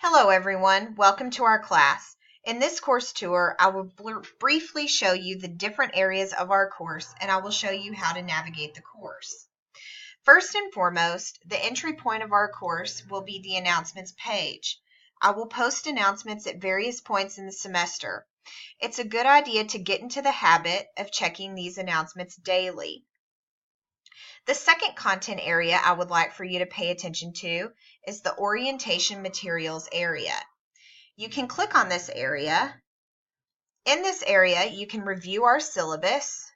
Hello everyone, welcome to our class. In this course tour, I will briefly show you the different areas of our course and I will show you how to navigate the course. First and foremost, the entry point of our course will be the announcements page. I will post announcements at various points in the semester. It's a good idea to get into the habit of checking these announcements daily. The second content area I would like for you to pay attention to is the orientation materials area. You can click on this area. In this area, you can review our syllabus.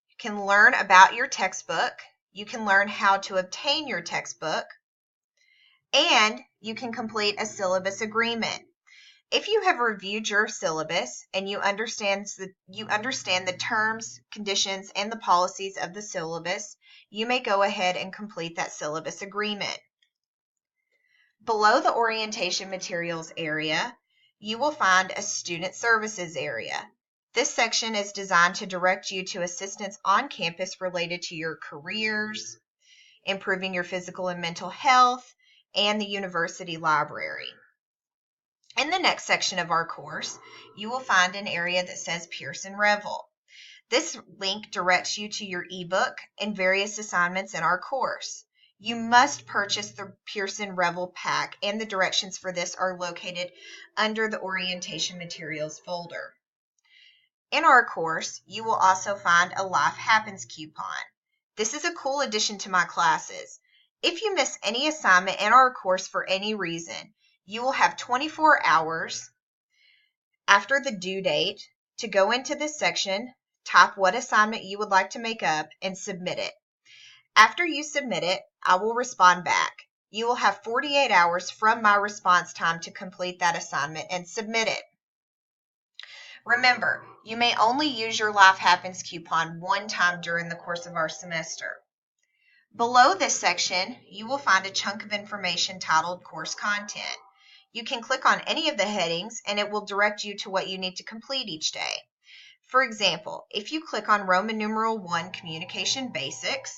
You can learn about your textbook. You can learn how to obtain your textbook. And you can complete a syllabus agreement. If you have reviewed your syllabus and you understand the terms, conditions, and the policies of the syllabus, you may go ahead and complete that syllabus agreement. Below the orientation materials area, you will find a student services area. This section is designed to direct you to assistance on campus related to your careers, improving your physical and mental health, and the university library. In the next section of our course, you will find an area that says Pearson Revel. This link directs you to your ebook and various assignments in our course. You must purchase the Pearson Revel pack, and the directions for this are located under the Orientation Materials folder. In our course, you will also find a Life Happens coupon. This is a cool addition to my classes. If you miss any assignment in our course for any reason, you will have 24 hours after the due date to go into this section, type what assignment you would like to make up, and submit it. After you submit it, I will respond back. You will have 48 hours from my response time to complete that assignment and submit it. Remember, you may only use your Life Happens coupon one time during the course of our semester. Below this section, you will find a chunk of information titled Course Content. You can click on any of the headings and it will direct you to what you need to complete each day. For example, if you click on Roman numeral 1 Communication Basics,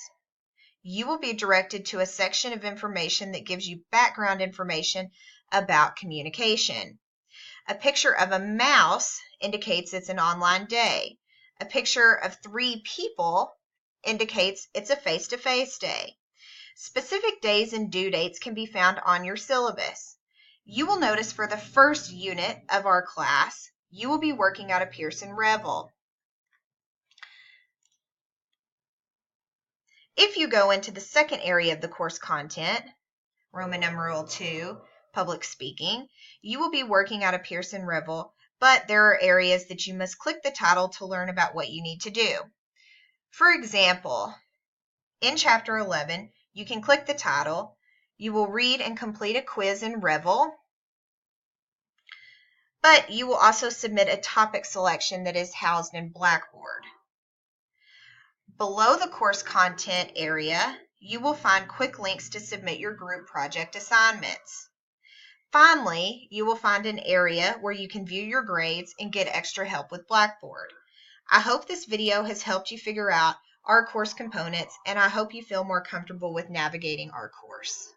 you will be directed to a section of information that gives you background information about communication. A picture of a mouse indicates it's an online day. A picture of 3 people indicates it's a face-to-face day. Specific days and due dates can be found on your syllabus. You will notice for the first unit of our class, you will be working out of Pearson Revel. If you go into the second area of the course content, Roman numeral 2, Public Speaking, you will be working out of Pearson Revel, but there are areas that you must click the title to learn about what you need to do. For example, in Chapter 11, you can click the title. You will read and complete a quiz in Revel, but you will also submit a topic selection that is housed in Blackboard. Below the course content area, you will find quick links to submit your group project assignments. Finally, you will find an area where you can view your grades and get extra help with Blackboard. I hope this video has helped you figure out our course components, and I hope you feel more comfortable with navigating our course.